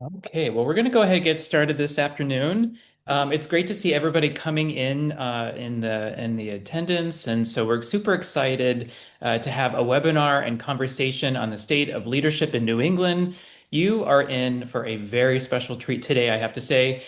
Okay, well, we're going to go ahead and get started this afternoon. It's great to see everybody coming in in the attendance, and so we're super excited to have a webinar and conversation on the state of leadership in New England. You are in for a very special treat today, I have to say.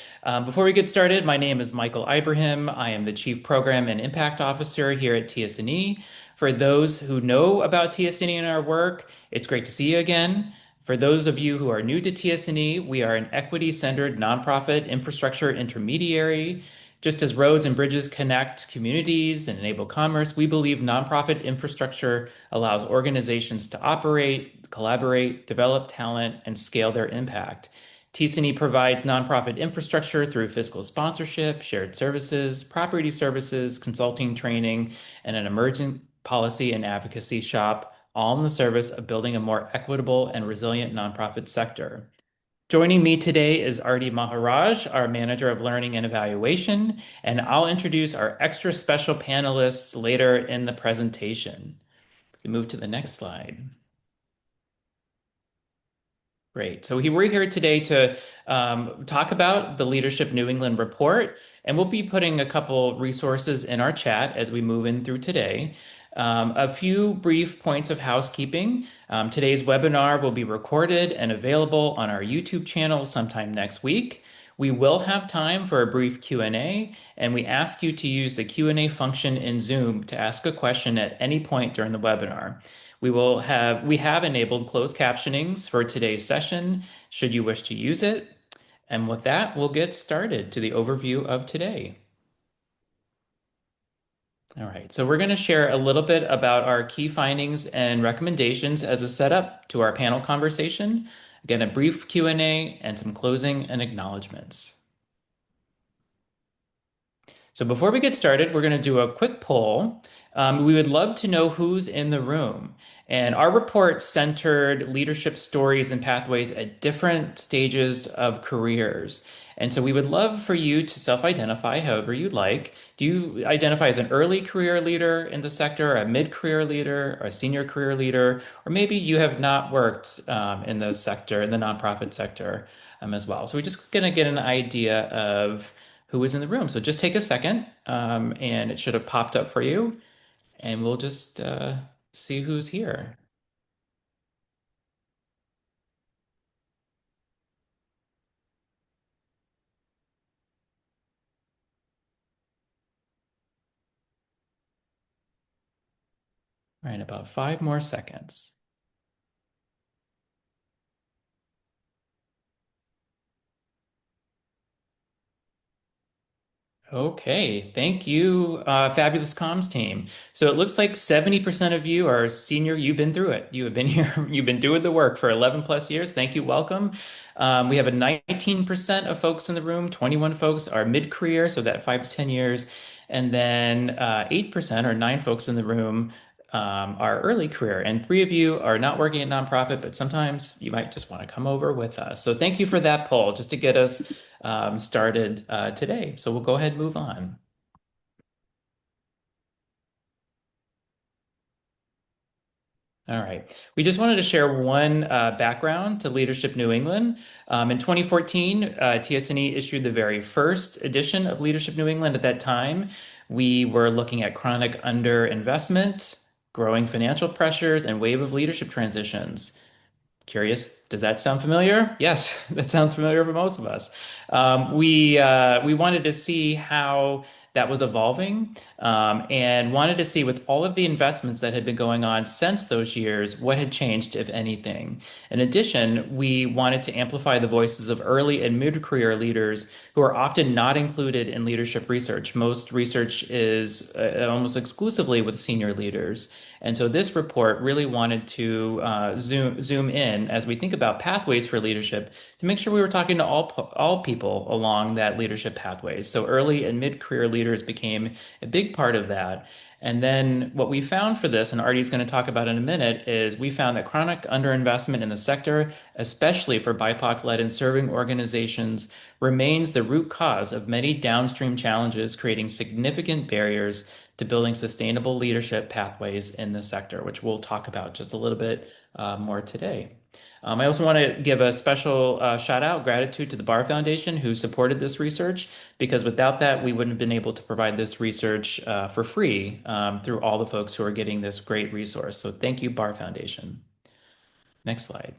Before we get started, my name is Michael Ibrahim. I am the Chief Program and Impact Officer here at TSNE. For those who know about TSNE and our work, it's great to see you again. For those of you who are new to TSNE, we are an equity-centered nonprofit infrastructure intermediary. Just as roads and bridges connect communities and enable commerce, we believe nonprofit infrastructure allows organizations to operate, collaborate, develop talent, and scale their impact. TSNE provides nonprofit infrastructure through fiscal sponsorship, shared services, property services, consulting training, and an emerging policy and advocacy shop, all in the service of building a more equitable and resilient nonprofit sector. Joining me today is Arti Maharaj, our Manager of Learning and Evaluation, and I'll introduce our extra special panelists later in the presentation. We move to the next slide. Great. So we're here today to talk about the Leadership New England report, and we'll be putting a couple resources in our chat as we move in through today. A few brief points of housekeeping. Today's webinar will be recorded and available on our YouTube channel sometime next week. We will have time for a brief Q&A, and we ask you to use the Q&A function in Zoom to ask a question at any point during the webinar. We have enabled closed captionings for today's session, should you wish to use it. And with that, we'll get started to the overview of today. All right, so we're going to share a little bit about our key findings and recommendations as a setup to our panel conversation. Again, a brief Q&A and some closing and acknowledgments. So before we get started, we're going to do a quick poll. We would love to know who's in the room. And our report centered leadership stories and pathways at different stages of careers. And so we would love for you to self-identify however you'd like. Do you identify as an early career leader in the sector, a mid-career leader, or a senior career leader, or maybe you have not worked in the sector, in the nonprofit sector as well. So we're just going to get an idea of who is in the room. So just take a second, and it should have popped up for you, and we'll just see who's here. All right, about 5 more seconds. Okay, thank you, fabulous comms team. So it looks like 70% of you are senior. You've been through it. You have been here. You've been doing the work for 11 plus years. Thank you. Welcome. We have a 19% of folks in the room. 21 folks are mid-career, so that 5 to 10 years. And then 8% or nine folks in the room are early career. And three of you are not working at nonprofit, but sometimes you might just want to come over with us. So thank you for that poll, just to get us started today. So we'll go ahead and move on. All right. We just wanted to share one background to Leadership New England. In 2014, TSNE issued the very first edition of Leadership New England. At that time, we were looking at chronic underinvestment, growing financial pressures, and wave of leadership transitions. Curious, does that sound familiar? Yes, that sounds familiar for most of us. We wanted to see how that was evolving, and wanted to see with all of the investments that had been going on since those years, what had changed, if anything. In addition, we wanted to amplify the voices of early and mid-career leaders who are often not included in leadership research. Most research is almost exclusively with senior leaders. And so this report really wanted to zoom in as we think about pathways for leadership to make sure we were talking to all people along that leadership pathway. So early and mid-career leaders became a big part of that. And then what we found for this, and Artie's going to talk about in a minute, is we found that chronic underinvestment in the sector, especially for BIPOC-led and serving organizations, remains the root cause of many downstream challenges, creating significant barriers to building sustainable leadership pathways in the sector, which we'll talk about just a little bit more today. I also want to give a special shout out, gratitude to the Barr Foundation who supported this research, because without that, we wouldn't have been able to provide this research for free through all the folks who are getting this great resource. So thank you, Barr Foundation. Next slide.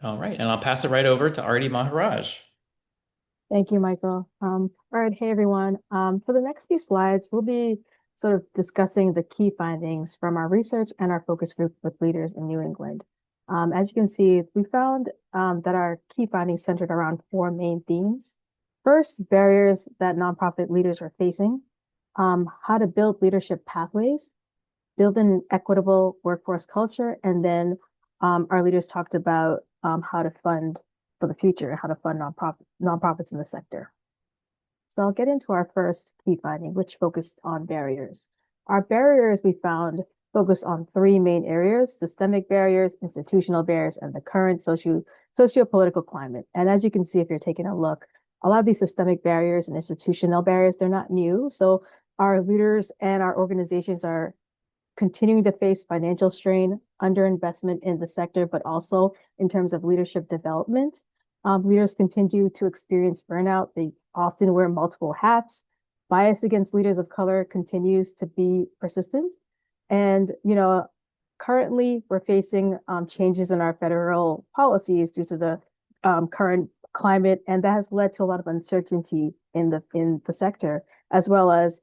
All right, and I'll pass it right over to Arti Maharaj. Thank you, Michael. All right, hey everyone. For the next few slides, we'll be sort of discussing the key findings from our research and our focus group with leaders in New England. As you can see, we found that our key findings centered around four main themes. First, barriers that nonprofit leaders are facing, how to build leadership pathways, build an equitable workforce culture, and then our leaders talked about how to fund for the future, how to fund nonprofits in the sector. So I'll get into our first key finding, which focused on barriers. Our barriers we found focus on three main areas: systemic barriers, institutional barriers, and the current socio-political climate. And as you can see, if you're taking a look, a lot of these systemic barriers and institutional barriers, they're not new. So our leaders and our organizations are continuing to face financial strain, underinvestment in the sector, but also in terms of leadership development. Leaders continue to experience burnout. They often wear multiple hats. Bias against leaders of color continues to be persistent. And, currently we're facing changes in our federal policies due to the current climate, and that has led to a lot of uncertainty in the sector, as well as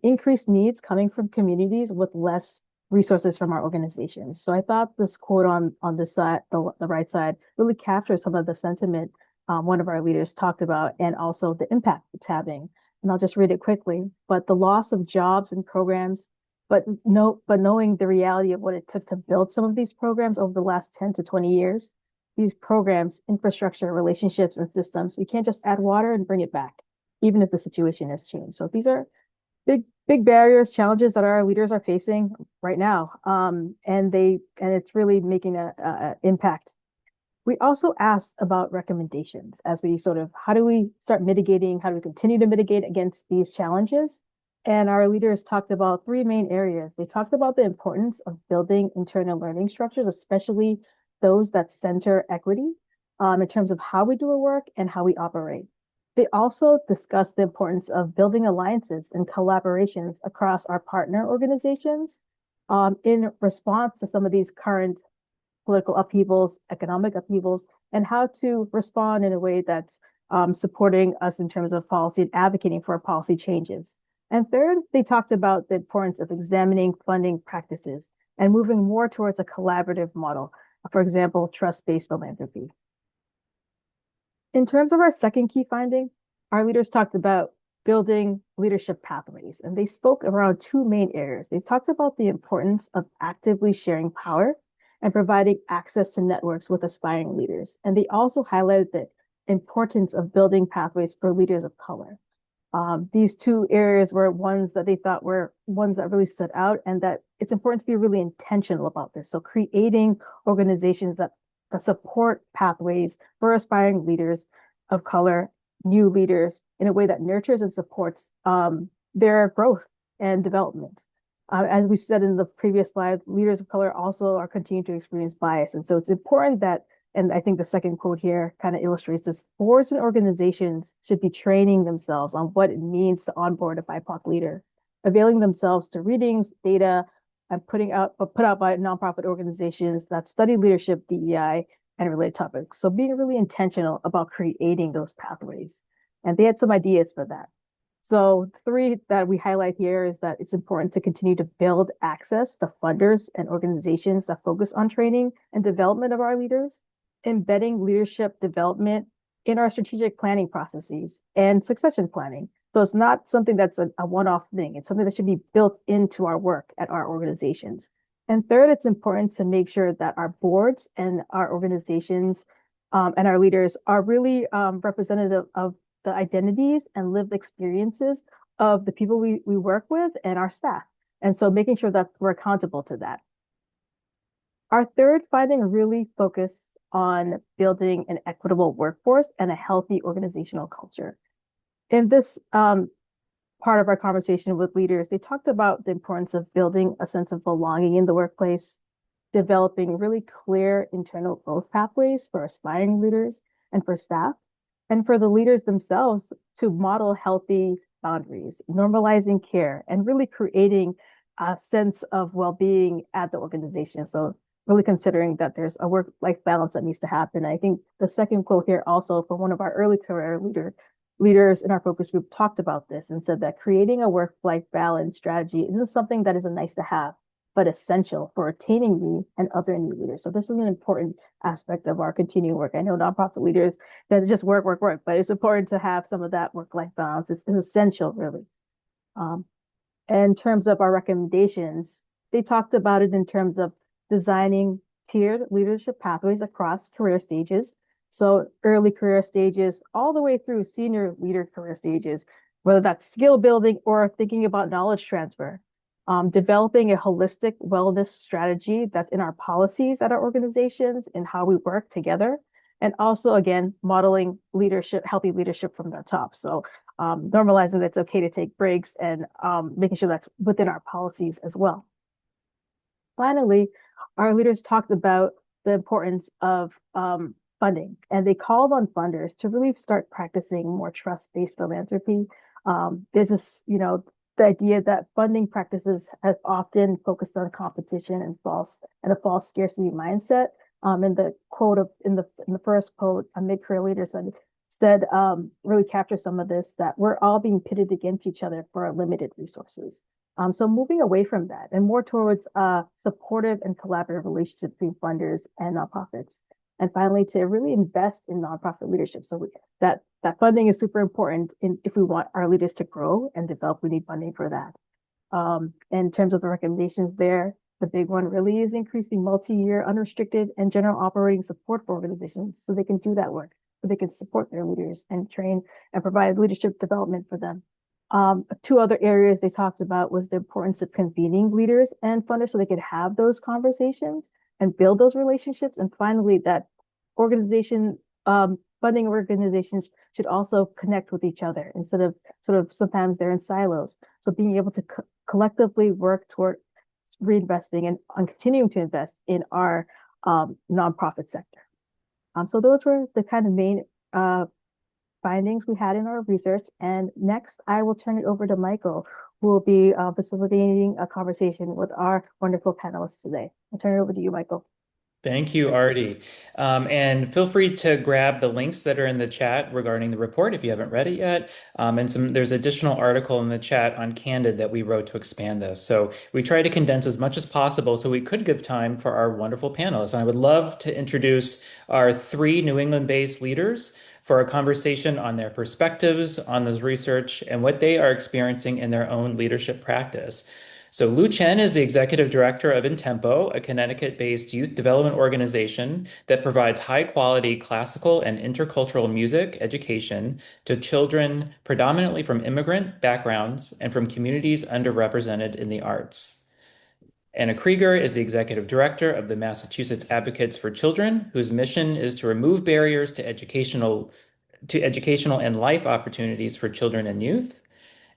increased needs coming from communities with less resources from our organizations. So I thought this quote on this side, the right side, really captures some of the sentiment one of our leaders talked about, and also the impact it's having. And I'll just read it quickly. But the loss of jobs and programs, but knowing the reality of what it took to build some of these programs over the last 10 to 20 years, these programs, infrastructure, relationships, and systems, you can't just add water and bring it back, even if the situation has changed. So these are big barriers, challenges that our leaders are facing right now, and it's really making a impact. We also asked about recommendations as we sort of, how do we start mitigating, how do we continue to mitigate against these challenges? And our leaders talked about three main areas. They talked about the importance of building internal learning structures, especially those that center equity, in terms of how we do our work and how we operate. They also discussed the importance of building alliances and collaborations across our partner organizations in response to some of these current political upheavals, economic upheavals, and how to respond in a way that's supporting us in terms of policy and advocating for policy changes. And third, they talked about the importance of examining funding practices and moving more towards a collaborative model, for example, trust-based philanthropy. In terms of our second key finding, our leaders talked about building leadership pathways, and they spoke around two main areas. They talked about the importance of actively sharing power and providing access to networks with aspiring leaders. And they also highlighted the importance of building pathways for leaders of color. These two areas were ones that they thought were ones that really stood out, and that it's important to be really intentional about this. So creating organizations that support pathways for aspiring leaders of color, new leaders, in a way that nurtures and supports their growth and development. As we said in the previous slide, leaders of color also are continuing to experience bias. And so it's important that, and I think the second quote here kind of illustrates this, boards and organizations should be training themselves on what it means to onboard a BIPOC leader, availing themselves to readings, data, and put out by nonprofit organizations that study leadership, DEI, and related topics. So being really intentional about creating those pathways. And they had some ideas for that. So three that we highlight here is that it's important to continue to build access to funders and organizations that focus on training and development of our leaders, embedding leadership development in our strategic planning processes and succession planning. So it's not something that's a one-off thing. It's something that should be built into our work at our organizations. And third, it's important to make sure that our boards and our organizations and our leaders are really representative of the identities and lived experiences of the people we work with and our staff. And so making sure that we're accountable to that. Our third finding really focused on building an equitable workforce and a healthy organizational culture. In this part of our conversation with leaders, they talked about the importance of building a sense of belonging in the workplace, developing really clear internal growth pathways for aspiring leaders and for staff, and for the leaders themselves to model healthy boundaries, normalizing care, and really creating a sense of well-being at the organization. So really considering that there's a work-life balance that needs to happen. I think the second quote here also from one of our early career leaders in our focus group talked about this and said that creating a work-life balance strategy isn't something that is a nice to have, but essential for retaining me and other new leaders. So this is an important aspect of our continuing work. I know nonprofit leaders that just work, work, work, but it's important to have some of that work-life balance. It's essential, really. Um, in terms of our recommendations, they talked about it in terms of designing tiered leadership pathways across career stages. So early career stages, all the way through senior leader career stages, whether that's skill building or thinking about knowledge transfer. Developing a holistic wellness strategy that's in our policies at our organizations and how we work together. And also, again, modeling leadership, healthy leadership from the top. So normalizing that it's okay to take breaks and making sure that's within our policies as well. Finally, our leaders talked about the importance of funding, and they called on funders to really start practicing more trust-based philanthropy. There's this, the idea that funding practices have often focused on competition and a false scarcity mindset. In the quote in the first quote, a mid-career leader said really capture some of this, that we're all being pitted against each other for our limited resources. So moving away from that and more towards a supportive and collaborative relationship between funders and nonprofits. And finally, to really invest in nonprofit leadership. So that funding is super important. If we want our leaders to grow and develop, we need funding for that. In terms of the recommendations there, the big one really is increasing multi-year unrestricted and general operating support for organizations so they can do that work, so they can support their leaders and train and provide leadership development for them. Two other areas they talked about was the importance of convening leaders and funders so they could have those conversations and build those relationships. And finally, that funding organizations should also connect with each other instead of sort of sometimes they're in silos. So being able to collectively work toward reinvesting and continuing to invest in our nonprofit sector. So those were the kind of main findings we had in our research. And next, I will turn it over to Michael, who will be facilitating a conversation with our wonderful panelists today. I'll turn it over to you, Michael. Thank you, Artie. And feel free to grab the links that are in the chat regarding the report if you haven't read it yet. And there's additional article in the chat on Candid that we wrote to expand this. So we try to condense as much as possible so we could give time for our wonderful panelists. And I would love to introduce our three New England-based leaders for a conversation on their perspectives on this research and what they are experiencing in their own leadership practice. So Chen is the executive director of INTEMPO, a Connecticut-based youth development organization that provides high-quality classical and intercultural music education to children predominantly from immigrant backgrounds and from communities underrepresented in the arts. Anna Krieger is the executive director of the Massachusetts Advocates for Children, whose mission is to remove barriers to educational and life opportunities for children and youth.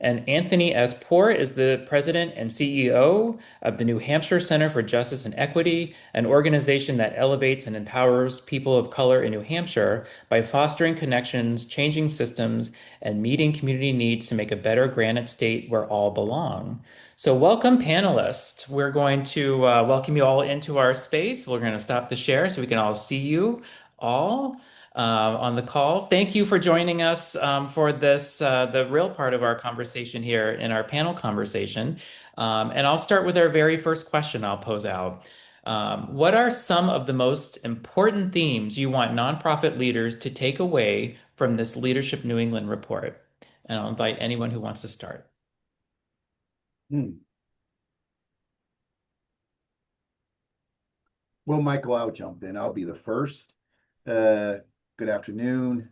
And Anthony S. Poore is the president and CEO of the New Hampshire Center for Justice and Equity, an organization that elevates and empowers people of color in New Hampshire by fostering connections, changing systems, and meeting community needs to make a better Granite State where all belong. So welcome, panelists. We're going to welcome you all into our space. We're going to stop the share so we can all see you all on the call. Thank you for joining us for this, the real part of our conversation here in our panel conversation. And I'll start with our very first question I'll pose out. What are some of the most important themes you want nonprofit leaders to take away from this Leadership New England report? And I'll invite anyone who wants to start. Well, Michael, I'll jump in. I'll be the first. Good afternoon.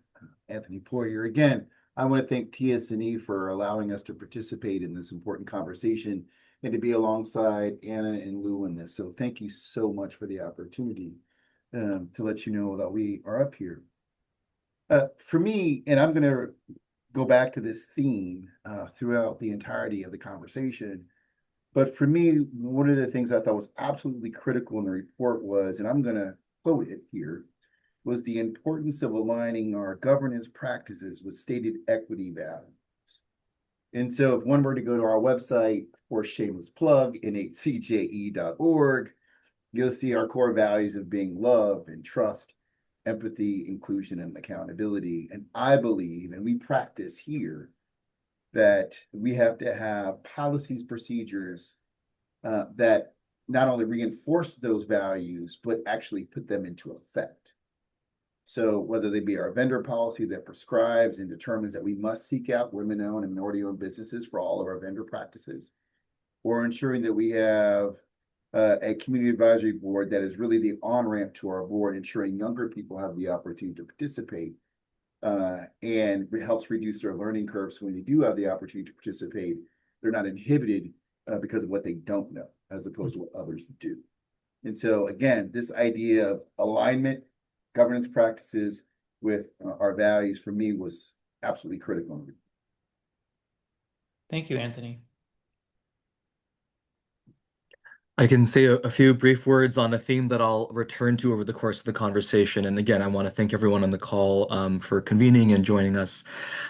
Anthony Poore here again. I want to thank TSNE for allowing us to participate in this important conversation and to be alongside Anna and Lou in this. So thank you so much for the opportunity to let you know that we are up here. For me, and I'm going to go back to this theme throughout the entirety of the conversation, But for me, one of the things I thought was absolutely critical in the report was, and I'm going to quote it here, was the importance of aligning our governance practices with stated equity values. And so if one were to go to our website, for shameless plug, nhcije.org, you'll see our core values of being love and trust, empathy, inclusion, and accountability. And I believe, and we practice here, that we have to have policies, procedures that not only reinforce those values, but actually put them into effect. So whether they be our vendor policy that prescribes and determines that we must seek out women-owned and minority-owned businesses for all of our vendor practices, or ensuring that we have a community advisory board that is really the on-ramp to our board, ensuring younger people have the opportunity to participate and it helps reduce their learning curves. So when they do have the opportunity to participate, they're not inhibited because of what they don't know, as opposed to what others do. And so again, this idea of alignment, governance practices with our values for me was absolutely critical. Thank you, Anthony. I can say a few brief words on a theme that I'll return to over the course of the conversation. And again, I want to thank everyone on the call for convening and joining us.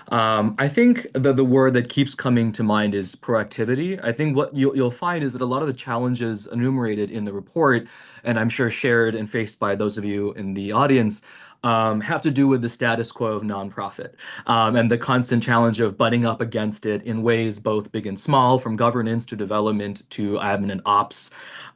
I think the word that keeps coming to mind is proactivity. I think what you'll find is that a lot of the challenges enumerated in the report, and I'm sure shared and faced by those of you in the audience, have to do with the status quo of nonprofit and the constant challenge of butting up against it in ways both big and small, from governance to development to admin and ops.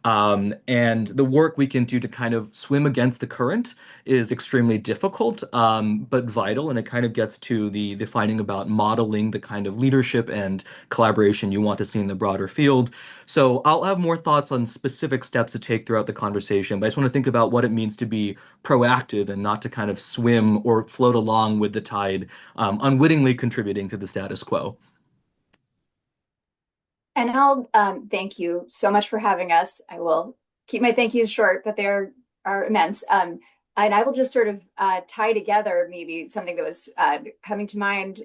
And the work we can do to kind of swim against the current is extremely difficult, but vital. And it kind of gets to the finding about modeling the kind of leadership and collaboration you want to see in the broader field. So I'll have more thoughts on specific steps to take throughout the conversation, but I just want to think about what it means to be proactive and not to kind of swim or float along with the tide, unwittingly contributing to the status quo. And I'll thank you so much for having us. I will keep my thank yous short, but they are immense. And I will just sort of tie together maybe something that was coming to mind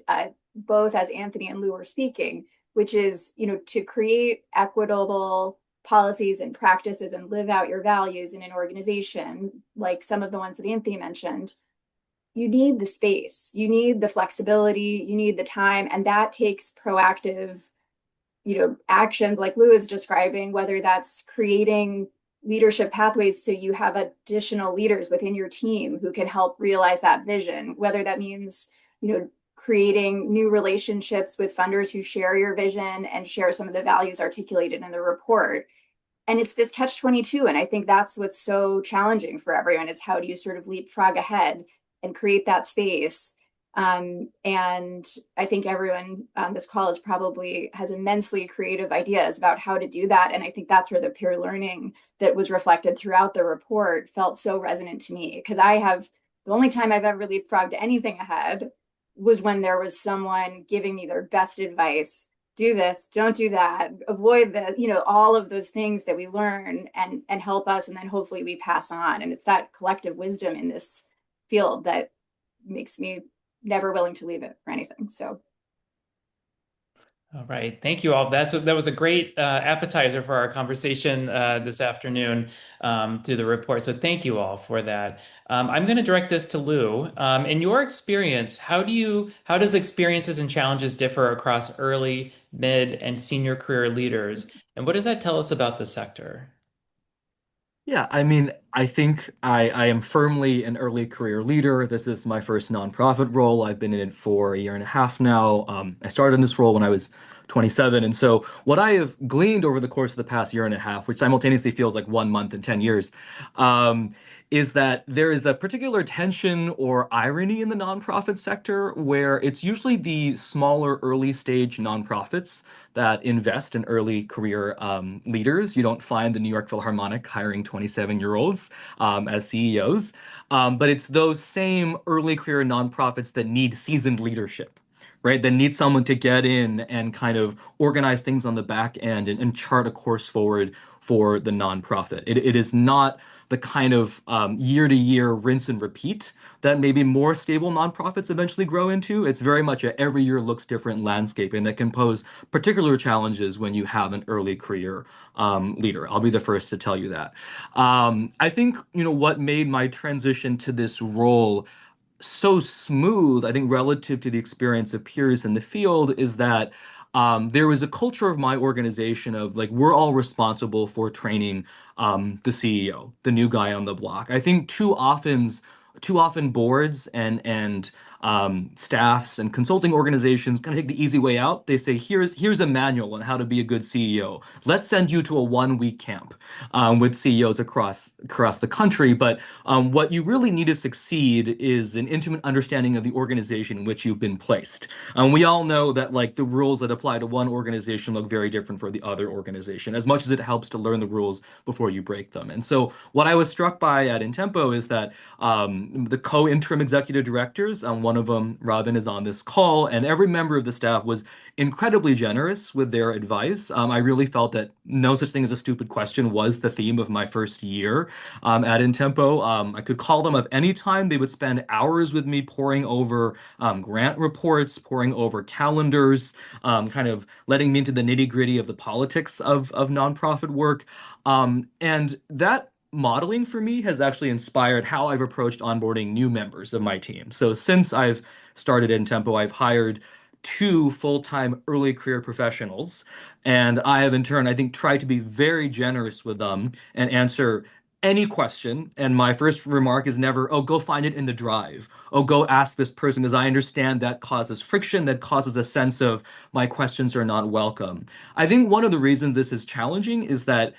both as Anthony and Lou were speaking, which is, you know, to create equitable policies and practices and live out your values in an organization, like some of the ones that Anthony mentioned. You need the space, you need the flexibility, you need the time, and that takes proactive, you know, actions like Lou is describing, whether that's creating leadership pathways so you have additional leaders within your team who can help realize that vision, whether that means, you know, creating new relationships with funders who share your vision and share some of the values articulated in the report. And it's this catch-22. And I think that's what's so challenging for everyone, is how do you sort of leapfrog ahead and create that space. And I think everyone on this call has immensely creative ideas about how to do that. And I think that's where the peer learning that was reflected throughout the report felt so resonant to me, because the only time I've ever leapfrogged anything ahead was when there was someone giving me their best advice. Do this, don't do that, avoid that, you know, all of those things that we learn and help us. And then hopefully we pass on. And it's that collective wisdom in this field that makes me never willing to leave it for anything. So. All right. Thank you all. That was a great appetizer for our conversation this afternoon through the report. So thank you all for that. I'm going to direct this to Lou. In your experience, how does experiences and challenges differ across early, mid, and senior career leaders? And what does that tell us about the sector? Yeah, I mean, I think I am firmly an early career leader. This is my first nonprofit role. I've been in it for a year and a half now. I started in this role when I was 27. And so what I have gleaned over the course of the past year and a half, which simultaneously feels like 1 month and 10 years, is that there is a particular tension or irony in the nonprofit sector where it's usually the smaller early stage nonprofits that invest in early career leaders. You don't find the New York Philharmonic hiring 27-year-olds as CEOs, but it's those same early career nonprofits that need seasoned leadership, right? That need someone to get in and kind of organize things on the back end and chart a course forward for the nonprofit. It is not the kind of year-to-year rinse and repeat that maybe more stable nonprofits eventually grow into. It's very much a every year looks different landscape, and that can pose particular challenges when you have an early career leader. I'll be the first to tell you that. I think, what made my transition to this role so smooth, I think, relative to the experience of peers in the field, is that there was a culture of my organization of like, we're all responsible for training the CEO, the new guy on the block. I think too often boards and staffs and consulting organizations kind of take the easy way out. They say, here's a manual on how to be a good CEO. Let's send you to a 1 week camp with CEOs across the country. But what you really need to succeed is an intimate understanding of the organization in which you've been placed. We all know that like the rules that apply to one organization look very different for the other organization, as much as it helps to learn the rules before you break them. And so what I was struck by at INTEMPO is that the co-interim executive directors, one of them, Robin, is on this call, and every member of the staff was incredibly generous with their advice. I really felt that no such thing as a stupid question was the theme of my first year at INTEMPO. I could call them up anytime. They would spend hours with me poring over grant reports, poring over calendars, kind of letting me into the nitty-gritty of the politics of nonprofit work. And that modeling for me has actually inspired how I've approached onboarding new members of my team. So since I've started INTEMPO, I've hired two full-time early career professionals, and I have in turn, I think, tried to be very generous with them and answer any question. And my first remark is never, oh, go find it in the drive. Oh, go ask this person, because I understand that causes friction, that causes a sense of my questions are not welcome. I think one of the reasons this is challenging is that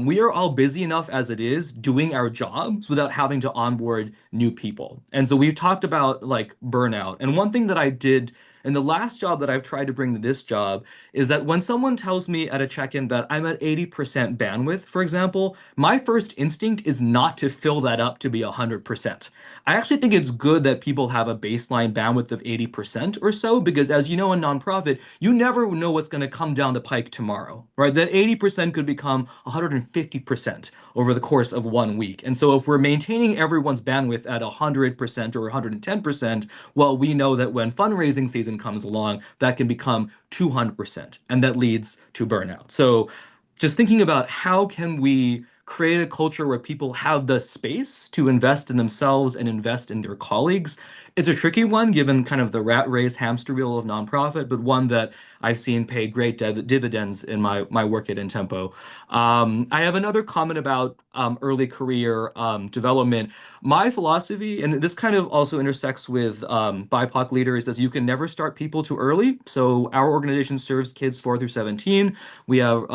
we are all busy enough as it is doing our jobs without having to onboard new people. And so we've talked about like burnout. And one thing that I did in the last job that I've tried to bring to this job is that when someone tells me at a check-in that I'm at 80% bandwidth, for example, my first instinct is not to fill that up to be 100%. I actually think it's good that people have a baseline bandwidth of 80% or so, because as you know, in nonprofit, you never know what's going to come down the pike tomorrow, right? That 80% could become 150% over the course of 1 week. And so if we're maintaining everyone's bandwidth at 100% or 110%, well, we know that when fundraising season comes along, that can become 200%, and that leads to burnout. So just thinking about how can we create a culture where people have the space to invest in themselves and invest in their colleagues. It's a tricky one given kind of the rat race hamster wheel of nonprofit, but one that I've seen pay great dividends in my work at INTEMPO. I have another comment about early career development. My philosophy, and this kind of also intersects with BIPOC leaders, is you can never start people too early. So our organization serves kids 4 through 17. We have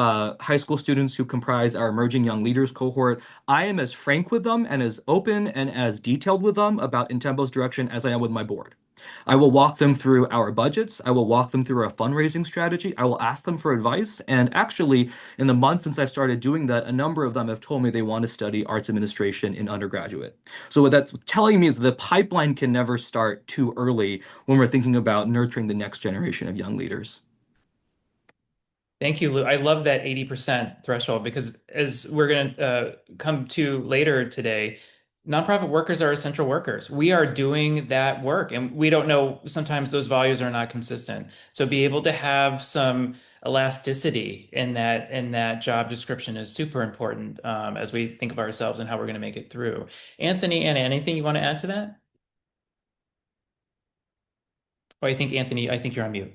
high school students who comprise our emerging young leaders cohort. I am as frank with them and as open and as detailed with them about INTEMPO's direction as I am with my board. I will walk them through our budgets. I will walk them through our fundraising strategy. I will ask them for advice. And actually, in the months since I've started doing that, a number of them have told me they want to study arts administration in undergraduate. So what that's telling me is the pipeline can never start too early when we're thinking about nurturing the next generation of young leaders. Thank you, Lou. I love that 80% threshold because as we're going to come to later today, nonprofit workers are essential workers. We are doing that work and we don't know, sometimes those values are not consistent. So be able to have some elasticity in that job description is super important as we think of ourselves and how we're going to make it through. Anthony, Anna, anything you want to add to that? Oh, I think Anthony, I think you're on mute.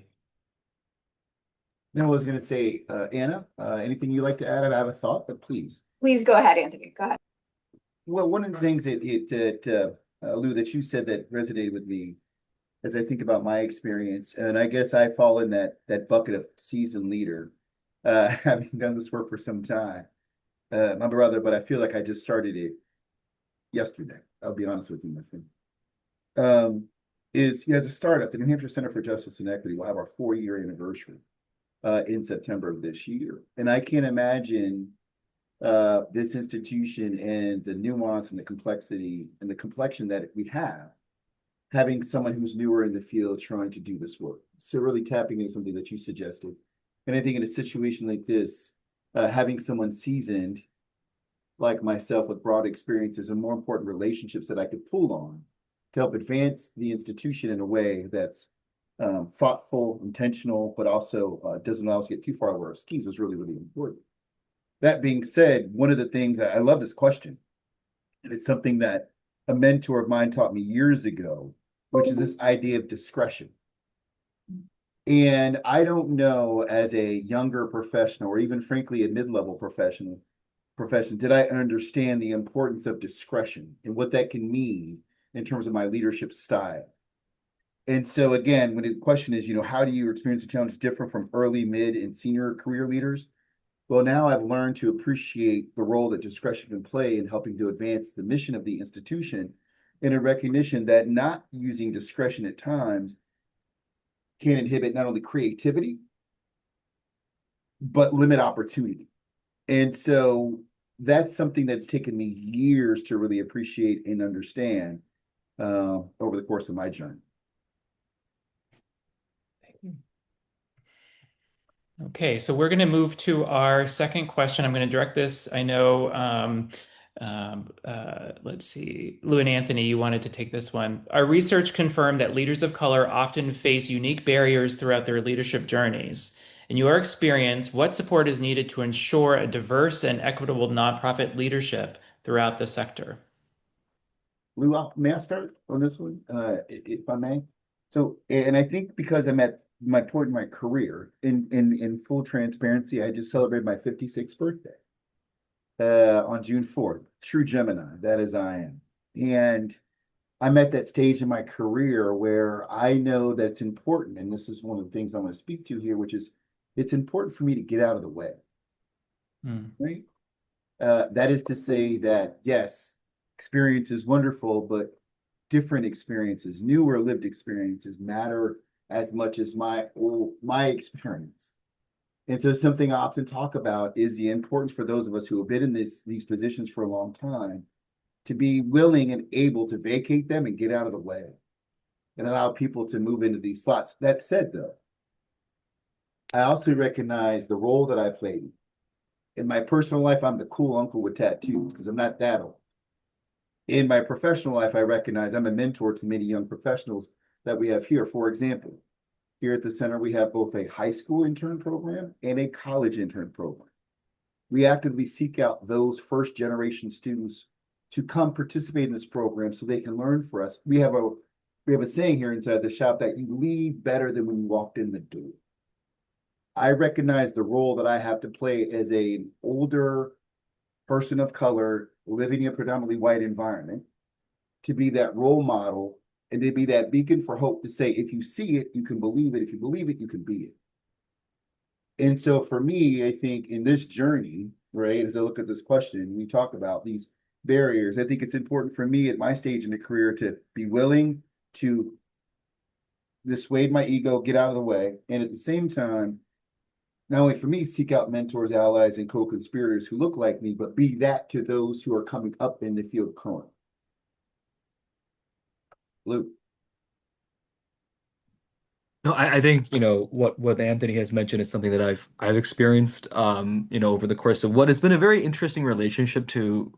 No, I was going to say, Anna, anything you'd like to add? I have a thought, but please. Please go ahead, Anthony. Go ahead. Well, one of the things Lou, that you said that resonated with me as I think about my experience, and I guess I fall in that bucket of seasoned leader, having done this work for some time. My brother, but I feel like I just started it yesterday. I'll be honest with you, my friend. As a startup, the New Hampshire Center for Justice and Equity will have our 4-year anniversary in September of this year, and I can't imagine this institution and the nuance and the complexity and the complexion that we have, having someone who's newer in the field trying to do this work. So really tapping into something that you suggested. And I think in a situation like this, having someone seasoned like myself with broad experiences and more important relationships that I could pull on to help advance the institution in a way that's thoughtful, intentional, but also doesn't allow us to get too far over our skis was really, really important. That being said, one of the things I love this question, and it's something that a mentor of mine taught me years ago, which is this idea of discretion. And I don't know, as a younger professional or even frankly a mid-level profession, did I understand the importance of discretion and what that can mean in terms of my leadership style. And so again, when the question is, how do you experience the challenges different from early, mid, and senior career leaders? Well, now I've learned to appreciate the role that discretion can play in helping to advance the mission of the institution, in a recognition that not using discretion at times can inhibit not only creativity, but limit opportunity. And so that's something that's taken me years to really appreciate and understand over the course of my journey. Okay, so we're going to move to our second question. I'm going to direct this. I know, let's see, Lou and Anthony, you wanted to take this one. Our research confirmed that leaders of color often face unique barriers throughout their leadership journeys. In your experience, what support is needed to ensure a diverse and equitable nonprofit leadership throughout the sector? Lou, may I start on this one, if I may? So, and I think because I'm at my point in my career, in full transparency, I just celebrated my 56th birthday on June 4th. True Gemini, that is I am. And I'm at that stage in my career where I know that it's important, and this is one of the things I want to speak to here, which is it's important for me to get out of the way. Right? That is to say that, yes, experience is wonderful, but different experiences, newer lived experiences matter as much as my experience. And so something I often talk about is the importance for those of us who have been in these positions for a long time to be willing and able to vacate them and get out of the way and allow people to move into these slots. That said, though, I also recognize the role that I played. In my personal life, I'm the cool uncle with tattoos because I'm not that old. In my professional life, I recognize I'm a mentor to many young professionals that we have here. For example, here at the center, we have both a high school intern program and a college intern program. We actively seek out those first generation students to come participate in this program so they can learn for us. We have a saying here inside the shop that you leave better than when you walked in the door. I recognize the role that I have to play as an older person of color living in a predominantly white environment, to be that role model and to be that beacon for hope, to say, if you see it, you can believe it. If you believe it, you can be it. And so for me, I think in this journey, right, as I look at this question, we talk about these barriers, I think it's important for me at my stage in the career to be willing to dissuade my ego, get out of the way, and at the same time, not only for me, seek out mentors, allies, and co-conspirators who look like me, but be that to those who are coming up in the field current. Luke. No, I think, what Anthony has mentioned is something that I've experienced, over the course of what has been a very interesting relationship to,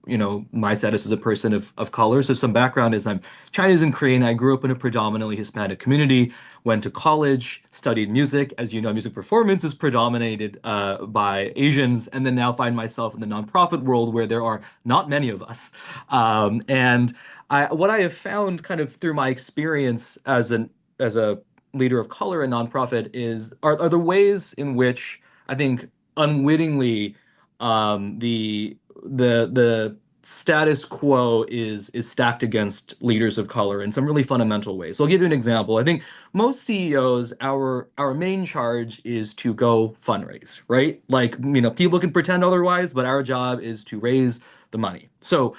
my status as a person of color. So some background is I'm Chinese and Korean. I grew up in a predominantly Hispanic community, went to college, studied music. As you know, music performance is predominated by Asians, and then now find myself in the nonprofit world where there are not many of us. And what I have found kind of through my experience as a leader of color and nonprofit are the ways in which I think unwittingly the status quo is stacked against leaders of color in some really fundamental ways. So I'll give you an example. I think most CEOs, our main charge is to go fundraise, right? Like, people can pretend otherwise, but our job is to raise the money. So,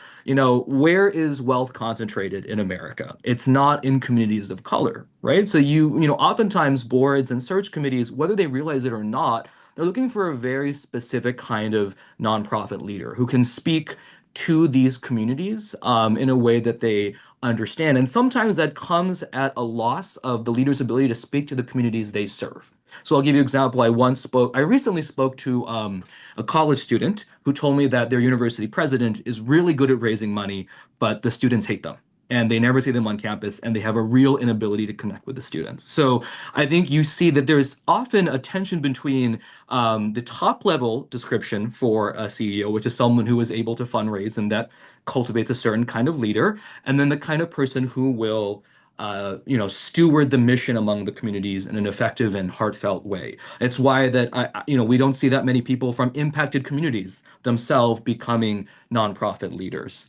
where is wealth concentrated in America? It's not in communities of color, right? So oftentimes boards and search committees, whether they realize it or not, they're looking for a very specific kind of nonprofit leader who can speak to these communities in a way that they understand. And sometimes that comes at a loss of the leader's ability to speak to the communities they serve. So I'll give you an example. I recently spoke to a college student who told me that their university president is really good at raising money, but the students hate them. And they never see them on campus, and they have a real inability to connect with the students. So I think you see that there's often a tension between the top level description for a CEO, which is someone who is able to fundraise and that cultivates a certain kind of leader, and then the kind of person who will steward the mission among the communities in an effective and heartfelt way. It's why that we don't see that many people from impacted communities themselves becoming nonprofit leaders.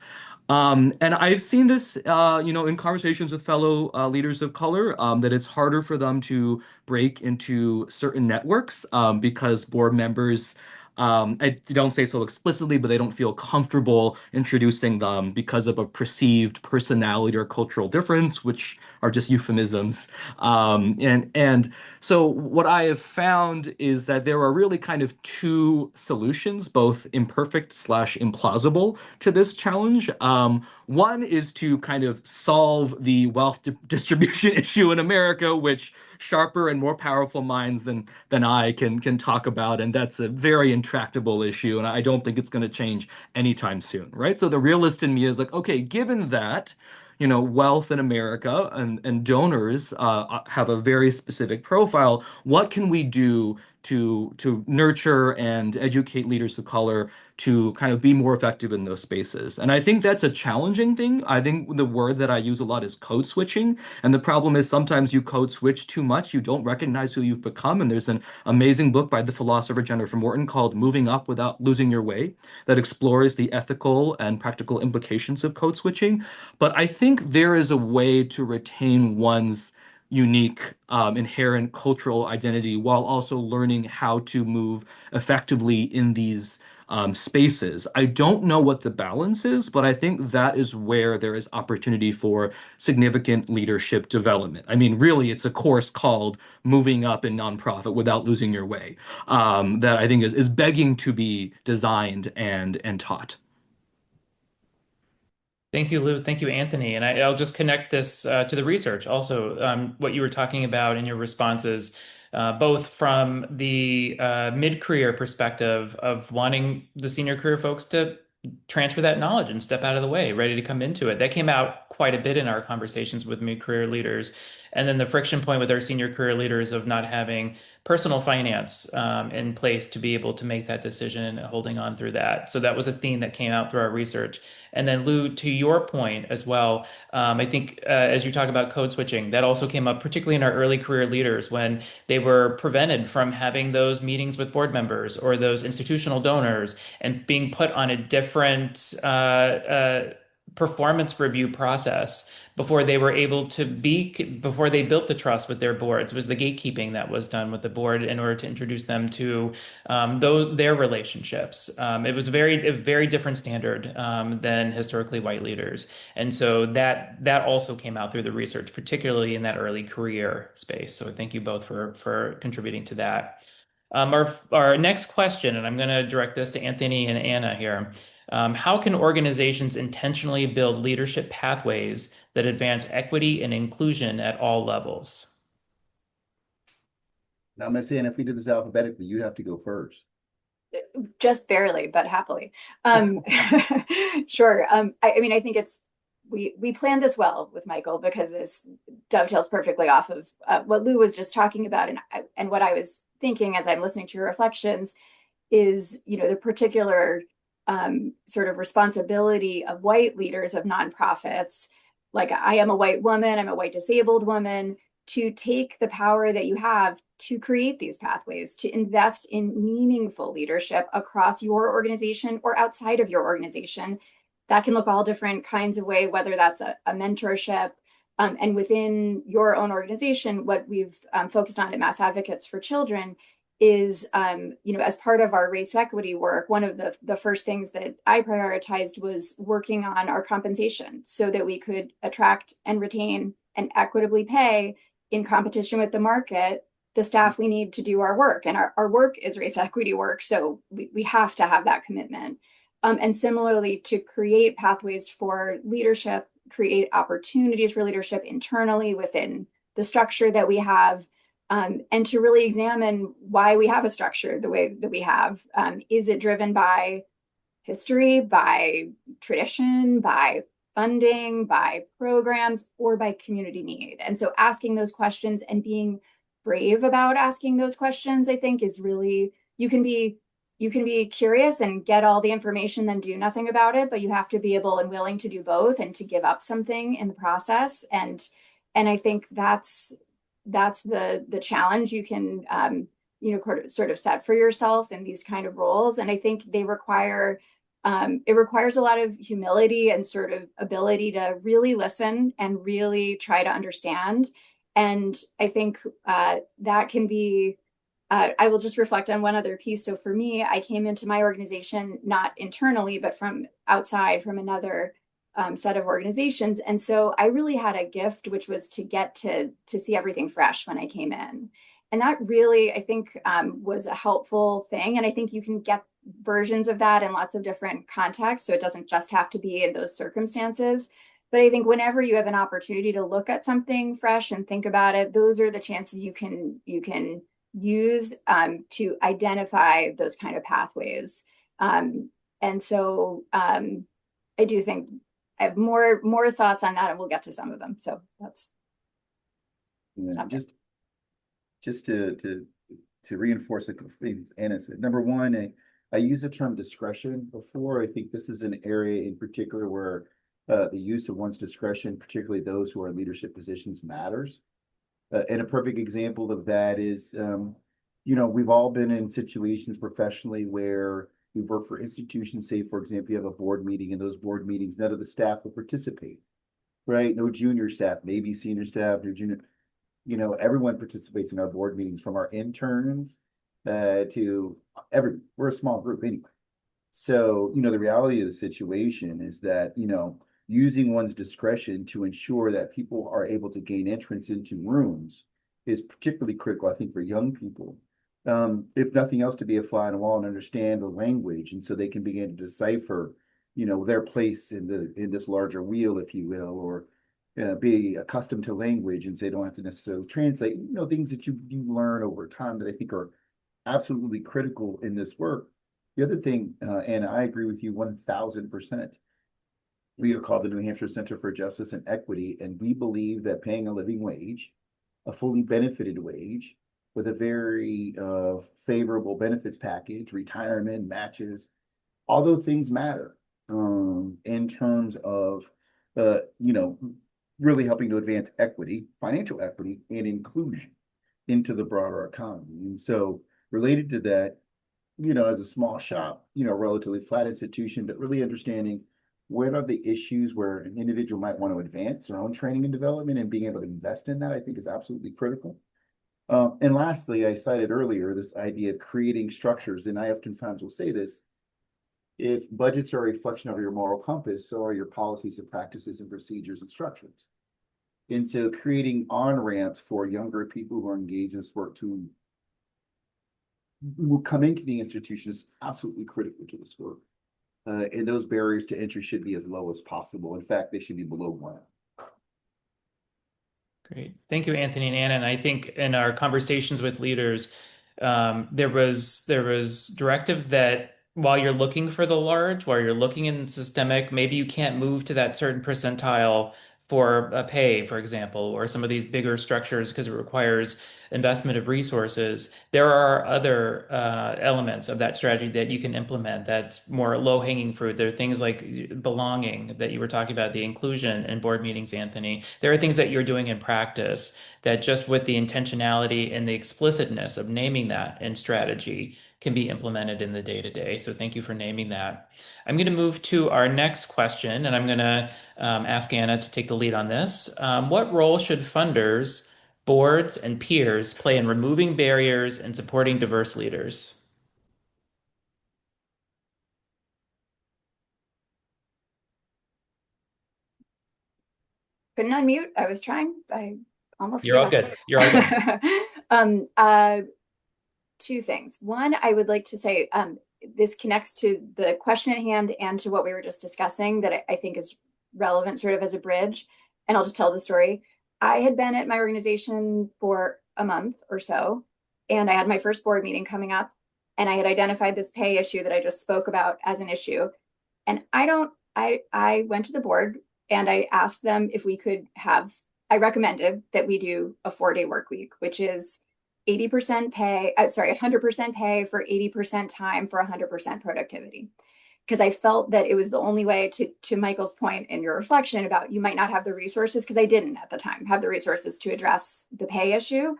And I've seen this, in conversations with fellow leaders of color, that it's harder for them to break into certain networks because board members, I don't say so explicitly, but they don't feel comfortable introducing them because of a perceived personality or cultural difference, which are just euphemisms. And so what I have found is that there are really kind of two solutions, both imperfect slash implausible to this challenge. One is to kind of solve the wealth distribution issue in America, which sharper and more powerful minds than I can talk about, and that's a very intractable issue, and I don't think it's going to change anytime soon, right? So the realist in me is like, okay, given that, wealth in America and donors have a very specific profile, what can we do to nurture and educate leaders of color to kind of be more effective in those spaces? And I think that's a challenging thing. I think the word that I use a lot is code switching. And the problem is sometimes you code switch too much, you don't recognize who you've become. And there's an amazing book by the philosopher Jennifer Morton called Moving Up Without Losing Your Way that explores the ethical and practical implications of code switching. But I think there is a way to retain one's unique inherent cultural identity while also learning how to move effectively in these spaces. I don't know what the balance is, but I think that is where there is opportunity for significant leadership development. I mean, really, it's a course called Moving Up in Nonprofit Without Losing Your Way that I think is begging to be designed and taught. Thank you, Lou. Thank you, Anthony. And I'll just connect this to the research also, what you were talking about in your responses, both from the mid-career perspective of wanting the senior career folks to transfer that knowledge and step out of the way, ready to come into it. That came out quite a bit in our conversations with mid-career leaders. And then the friction point with our senior career leaders of not having personal finance in place to be able to make that decision and holding on through that. So that was a theme that came out through our research. And then Lou, to your point as well, I think as you talk about code switching, that also came up particularly in our early career leaders when they were prevented from having those meetings with board members or those institutional donors and being put on a different performance review process before they were able to be before they built the trust with their boards. It was the gatekeeping that was done with the board in order to introduce them to their relationships. It was a very different standard than historically white leaders, and so that also came out through the research, particularly in that early career space. So thank you both for contributing to that. Our next question, and I'm going to direct this to Anthony and Anna here. How can organizations intentionally build leadership pathways that advance equity and inclusion at all levels? Now I'm saying if we did this alphabetically, you have to go first. Just barely, but happily. Sure. I mean, I think we planned this well with Michael because this dovetails perfectly off of what Lou was just talking about, and what I was thinking as I'm listening to your reflections is, the particular sort of responsibility of white leaders of nonprofits. Like, I am a white woman, I'm a white disabled woman, to take the power that you have to create these pathways, to invest in meaningful leadership across your organization or outside of your organization. That can look all different kinds of way, whether that's a mentorship, and within your own organization, what we've focused on at Mass Advocates for Children is, as part of our race equity work, one of the first things that I prioritized was working on our compensation so that we could attract and retain and equitably pay, in competition with the market, the staff we need to do our work. And our work is race equity work, so we have to have that commitment. And similarly, to create pathways for leadership, create opportunities for leadership internally within the structure that we have, and to really examine why we have a structure the way that we have. Is it driven by history, by tradition, by funding, by programs, or by community need? And so asking those questions and being brave about asking those questions, I think, is really, you can be curious and get all the information, then do nothing about it, but you have to be able and willing to do both and to give up something in the process. And I think that's the challenge you can sort of set for yourself in these kind of roles. And I think they require it requires a lot of humility and sort of ability to really listen and really try to understand. And I think that can be, I will just reflect on one other piece. So for me, I came into my organization not internally, but from outside, from another set of organizations. And so I really had a gift, which was to get to see everything fresh when I came in. And that really, I think, was a helpful thing. And I think you can get versions of that in lots of different contexts. So it doesn't just have to be in those circumstances. But I think whenever you have an opportunity to look at something fresh and think about it, those are the chances you can use to identify those kind of pathways. And so I do think I have more thoughts on that, and we'll get to some of them. So that's just to reinforce a couple things Anna said. Number one, I use the term discretion before. I think this is an area in particular where the use of one's discretion, particularly those who are in leadership positions, matters. And a perfect example of that is, we've all been in situations professionally where we've worked for institutions. Say, for example, you have a board meeting, and those board meetings, none of the staff will participate, right? No junior staff, maybe senior staff, no junior. Everyone participates in our board meetings, from our interns to we're a small group anyway. So, the reality of the situation is that, using one's discretion to ensure that people are able to gain entrance into rooms is particularly critical, I think, for young people. If nothing else, to be a fly on the wall and understand the language, and so they can begin to decipher, their place in this larger wheel, if you will, or be accustomed to language, and so they don't have to necessarily translate, things that you learn over time that I think are absolutely critical in this work. The other thing, and I agree with you 1000%. We are called the New Hampshire Center for Justice and Equity, and we believe that paying a living wage, a fully benefited wage, with a very favorable benefits package, retirement, matches, all those things matter in terms of, really helping to advance equity, financial equity, and inclusion into the broader economy. And so related to that, as a small shop, relatively flat institution, but really understanding what are the issues where an individual might want to advance their own training and development, and being able to invest in that, I think, is absolutely critical. And lastly, I cited earlier this idea of creating structures, and I oftentimes will say this: if budgets are a reflection of your moral compass, so are your policies and practices and procedures and structures. And so creating on-ramps for younger people who are engaged in this work to will come into the institution is absolutely critical to this work. And those barriers to entry should be as low as possible. In fact, they should be below 1. Great. Thank you, Anthony and Anna. And I think in our conversations with leaders, there was directive that while you're looking for the large, while you're looking in systemic, maybe you can't move to that certain percentile for a pay, for example, or some of these bigger structures because it requires investment of resources. There are other elements of that strategy that you can implement that's more low-hanging fruit. There are things like belonging that you were talking about, the inclusion in board meetings, Anthony. There are things that you're doing in practice that just with the intentionality and the explicitness of naming that in strategy can be implemented in the day-to-day. So thank you for naming that. I'm going to move to our next question, and I'm going to ask Anna to take the lead on this. What role should funders, boards, and peers play in removing barriers and supporting diverse leaders? Couldn't unmute. I was trying. I almost You're gave all up. good. You're all good. Two things. One, I would like to say this connects to the question at hand and to what we were just discussing that I think is relevant sort of as a bridge. And I'll just tell the story. I had been at my organization for a month or so, and I had my first board meeting coming up, and I had identified this pay issue that I just spoke about as an issue. And I went to the board and I asked them if we could have, I recommended that we do a 4-day work week, which is 80% pay, 100% pay for 80% time for 100% productivity. Because I felt that it was the only way to Michael's point in your reflection about you might not have the resources, because I didn't at the time have the resources to address the pay issue.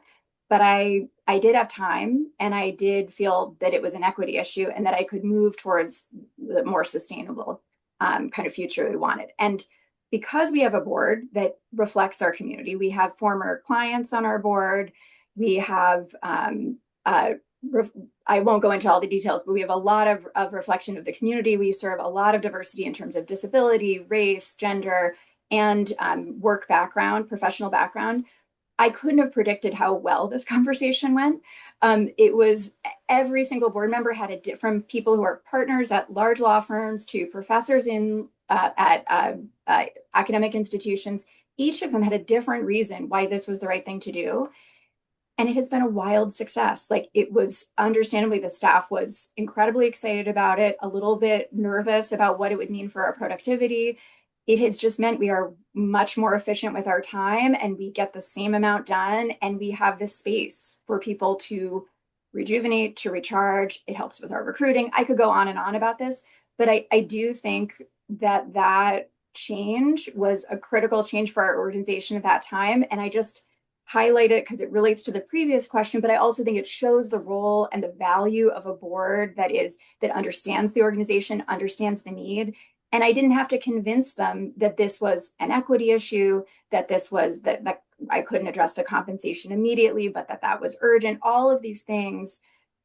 But I did have time, and I did feel that it was an equity issue and that I could move towards the more sustainable kind of future we wanted. And because we have a board that reflects our community, we have former clients on our board. We have, I won't go into all the details, but we have a lot of reflection of the community. We serve a lot of diversity in terms of disability, race, gender, and work background, professional background. I couldn't have predicted how well this conversation went. It was every single board member had a different, people who are partners at large law firms to professors in at academic institutions. Each of them had a different reason why this was the right thing to do. And it has been a wild success. Like, it was understandably, the staff was incredibly excited about it, a little bit nervous about what it would mean for our productivity. It has just meant we are much more efficient with our time, and we get the same amount done, and we have this space for people to rejuvenate, to recharge. It helps with our recruiting. I could go on and on about this, but I do think that that change was a critical change for our organization at that time. And I just highlight it because it relates to the previous question, but I also think it shows the role and the value of a board that understands the organization, understands the need. And I didn't have to convince them that this was an equity issue, that that I couldn't address the compensation immediately, but that was urgent. All of these things,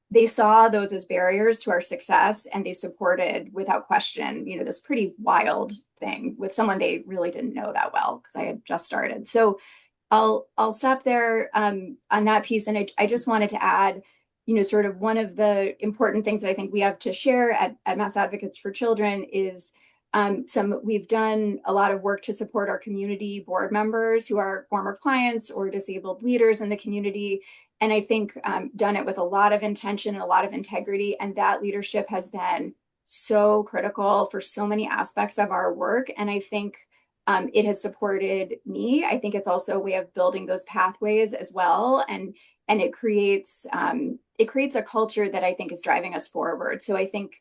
they saw those as barriers to our success, and they supported without question, this pretty wild thing with someone they really didn't know that well, because I had just started. So I'll stop there on that piece. And I just wanted to add, sort of one of the important things that I think we have to share at Mass Advocates for Children is we've done a lot of work to support our community board members who are former clients or disabled leaders in the community. And I think done it with a lot of intention and a lot of integrity. And that leadership has been so critical for so many aspects of our work. And I think it has supported me. I think it's also a way of building those pathways as well. And it creates a culture that I think is driving us forward. So I think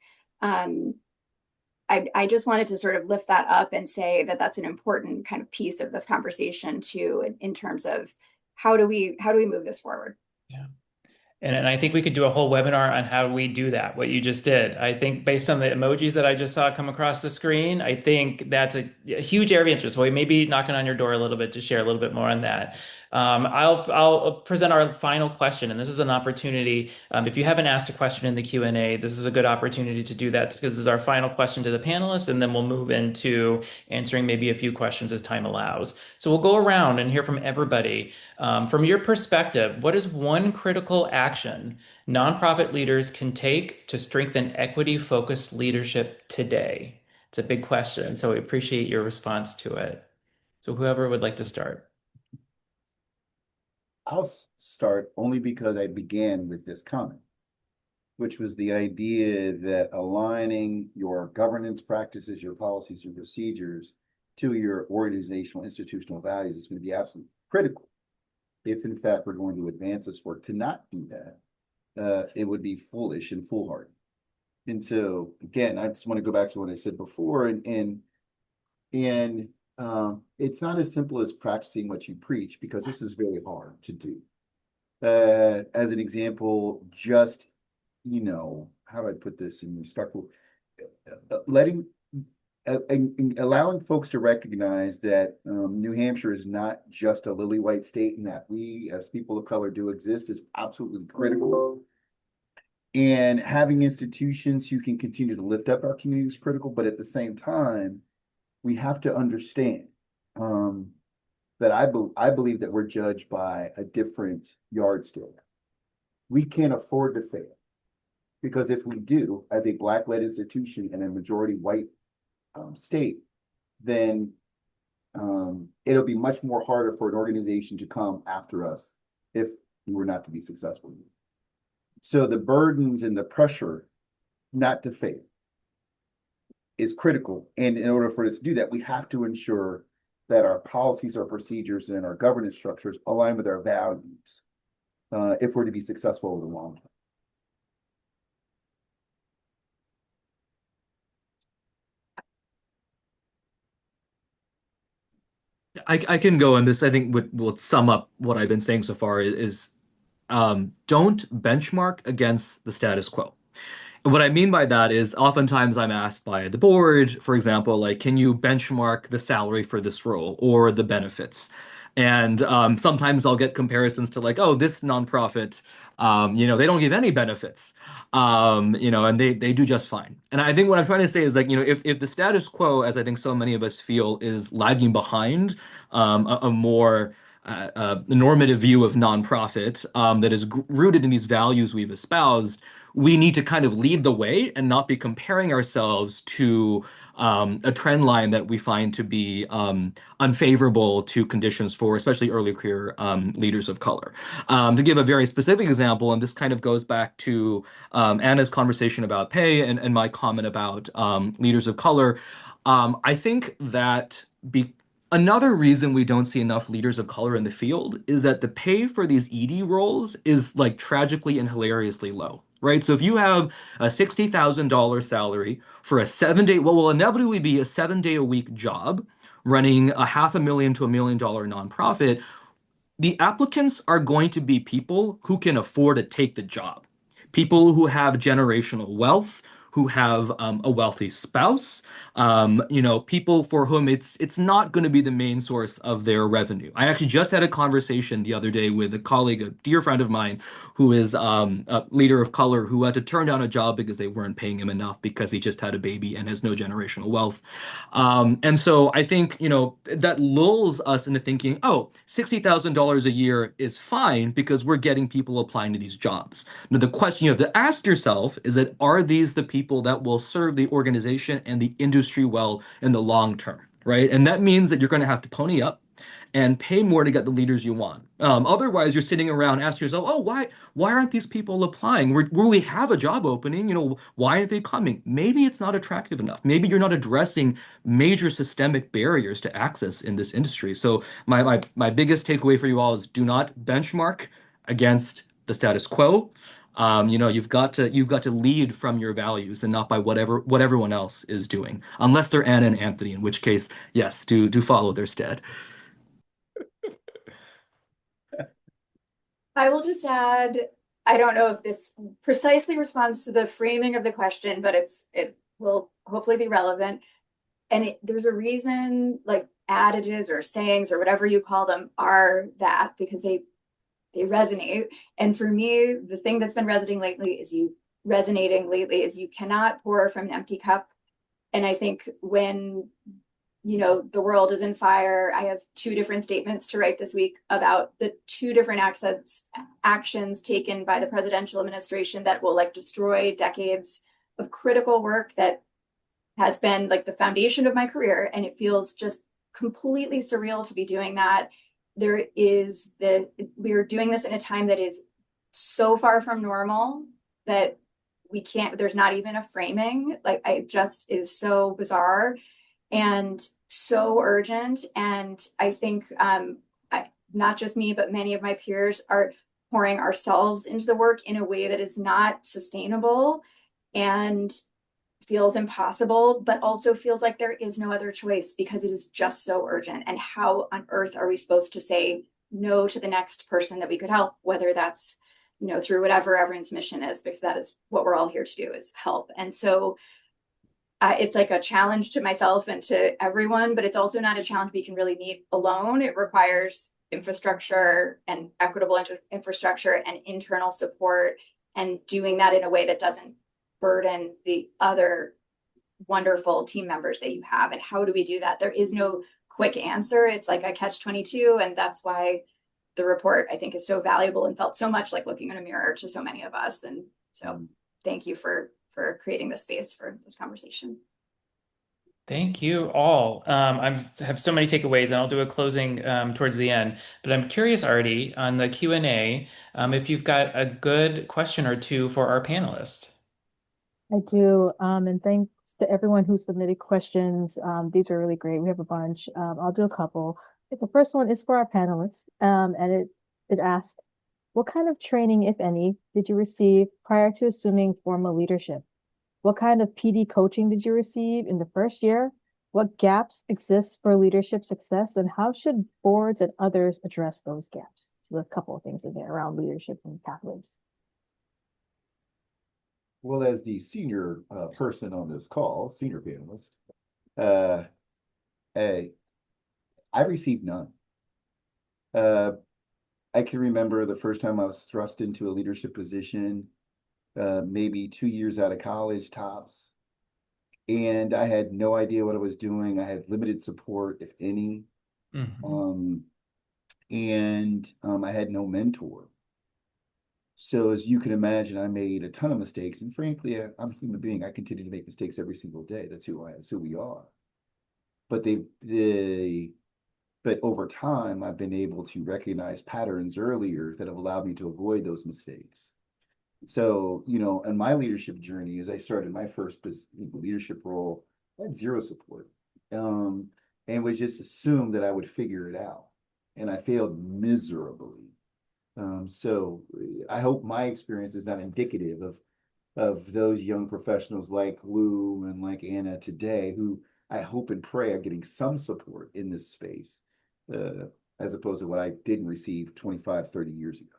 I just wanted to sort of lift that up and say that that's an important kind of piece of this conversation too, in terms of how do we move this forward? Yeah. And I think we could do a whole webinar on how we do that, what you just did. I think based on the emojis that I just saw come across the screen, I think that's a huge area of interest. So we may be knocking on your door a little bit to share a little bit more on that. I'll present our final question, and this is an opportunity. If you haven't asked a question in the Q&A, this is a good opportunity to do that, because this is our final question to the panelists, and then we'll move into answering maybe a few questions as time allows. So we'll go around and hear from everybody. From your perspective, what is one critical action nonprofit leaders can take to strengthen equity-focused leadership today? It's a big question, so we appreciate your response to it. So whoever would like to start. I'll start only because I began with this comment, which was the idea that aligning your governance practices, your policies, your procedures to your organizational, institutional values is going to be absolutely critical. If in fact we're going to advance this work, to not do that, it would be foolish and foolhardy. And so again, I just want to go back to what I said before, and it's not as simple as practicing what you preach, because this is very hard to do. As an example, just, how do I put this in respectful, allowing folks to recognize that New Hampshire is not just a lily white state, and that we as people of color do exist, is absolutely critical. And having institutions who can continue to lift up our community is critical, but at the same time, we have to understand that I believe that we're judged by a different yardstick. We can't afford to fail, because if we do, as a Black-led institution and a majority white state, then it'll be much more harder for an organization to come after us if you were not to be successful. So the burdens and the pressure not to fail is critical. And in order for us to do that, we have to ensure that our policies, our procedures, and our governance structures align with our values if we're to be successful over the long term. I can go on this. I think what will sum up what I've been saying so far is don't benchmark against the status quo. What I mean by that is oftentimes I'm asked by the board, for example, like, can you benchmark the salary for this role or the benefits? And sometimes I'll get comparisons to like, oh, this nonprofit, they don't give any benefits, and they do just fine. And I think what I'm trying to say is like, if the status quo, as I think so many of us feel, is lagging behind a more normative view of nonprofit that is rooted in these values we've espoused, we need to kind of lead the way and not be comparing ourselves to a trend line that we find to be unfavorable to conditions for especially early career leaders of color. To give a very specific example, and this kind of goes back to Anna's conversation about pay and my comment about leaders of color, I think that another reason we don't see enough leaders of color in the field is that the pay for these ED roles is like tragically and hilariously low, right? So if you have a $60,000 salary for a 7-day, what will inevitably be a 7-day a week job, running a $500,000 to $1 million nonprofit, the applicants are going to be people who can afford to take the job, people who have generational wealth, who have a wealthy spouse, people for whom it's not going to be the main source of their revenue. I actually just had a conversation the other day with a colleague, a dear friend of mine, who is a leader of color who had to turn down a job because they weren't paying him enough because he just had a baby and has no generational wealth. And so I think, that lulls us into thinking, oh, $60,000 a year is fine because we're getting people applying to these jobs. Now, the question you have to ask yourself is that are these the people that will serve the organization and the industry well in the long term, right? And that means that you're going to have to pony up and pay more to get the leaders you want. Otherwise, you're sitting around asking yourself, "Oh, why aren't these people applying? Where we have a job opening, why aren't they coming? Maybe it's not attractive enough. Maybe you're not addressing major systemic barriers to access in this industry." So my biggest takeaway for you all is do not benchmark against the status quo. You've got to lead from your values and not by what everyone else is doing, unless they're Anna and Anthony, in which case, yes, do follow their stead. I will just add, I don't know if this precisely responds to the framing of the question, but it will hopefully be relevant. And there's a reason, like adages or sayings or whatever you call them are that because they resonate. And for me, the thing that's been resonating lately is you cannot pour from an empty cup. And I think when the world is in fire, I have 2 different statements to write this week about the 2 different actions taken by the presidential administration that will like destroy decades of critical work that has been like the foundation of my career. And it feels just completely surreal to be doing that. We are doing this in a time that is so far from normal that there's not even a framing. Like it just is so bizarre and so urgent. And I think not just me, but many of my peers are pouring ourselves into the work in a way that is not sustainable and feels impossible, but also feels like there is no other choice because it is just so urgent. And how on earth are we supposed to say no to the next person that we could help, whether that's, through whatever everyone's mission is, because that is what we're all here to do, is help. And so it's like a challenge to myself and to everyone, but it's also not a challenge we can really meet alone. It requires infrastructure and equitable infrastructure and internal support, and doing that in a way that doesn't burden the other wonderful team members that you have. And how do we do that? There is no quick answer. It's like a catch-22, and that's why the report I think is so valuable and felt so much like looking in a mirror to so many of us. And so thank you for creating this space for this conversation. Thank you all. I have so many takeaways, and I'll do a closing towards the end. But I'm curious, Artie, on the Q&A, if you've got a good question or two for our panelists. I do. And thanks to everyone who submitted questions. These are really great. We have a bunch. I'll do a couple. The first one is for our panelists, and it asks, what kind of training, if any, did you receive prior to assuming formal leadership? What kind of PD coaching did you receive in the first year? What gaps exist for leadership success, and how should boards and others address those gaps? So a couple of things in there around leadership and pathways. Well, as the senior person on this call, senior panelist, uh, I received none. I can remember the first time I was thrust into a leadership position, maybe 2 years out of college tops, and I had no idea what I was doing. I had limited support, if any, Mhm. and I had no mentor. So as you can imagine, I made a ton of mistakes, and frankly, I'm a human being. I continue to make mistakes every single day. That's who I am. That's who we are. But but over time, I've been able to recognize patterns earlier that have allowed me to avoid those mistakes. So, in my leadership journey, as I started my first leadership role, I had zero support, um, and was just assumed that I would figure it out, and I failed miserably. So I hope my experience is not indicative of those young professionals like Lou and like Anna today, who I hope and pray are getting some support in this space, uh, as opposed to what I didn't receive 25, 30 years ago.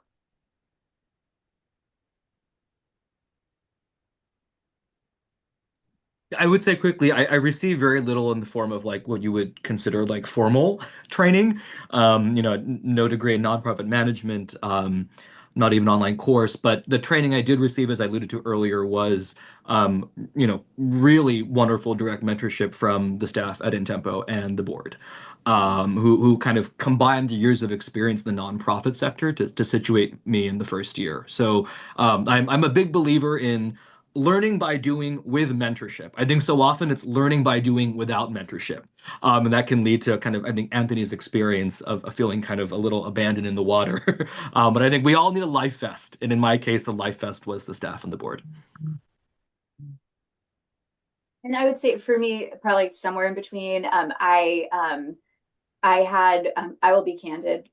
I would say quickly, I received very little in the form of like what you would consider like formal training. No degree in nonprofit management, not even online course. But the training I did receive, as I alluded to earlier, was really wonderful direct mentorship from the staff at INTEMPO and the board, who kind of combined the years of experience in the nonprofit sector to situate me in the first year. So I'm a big believer in learning by doing with mentorship. I think so often it's learning by doing without mentorship. And that can lead to kind of, I think, Anthony's experience of feeling kind of a little abandoned in the water. But I think we all need a life vest. And in my case, the life vest was the staff on the board. And I would say for me, probably somewhere in between. I had I will be candid,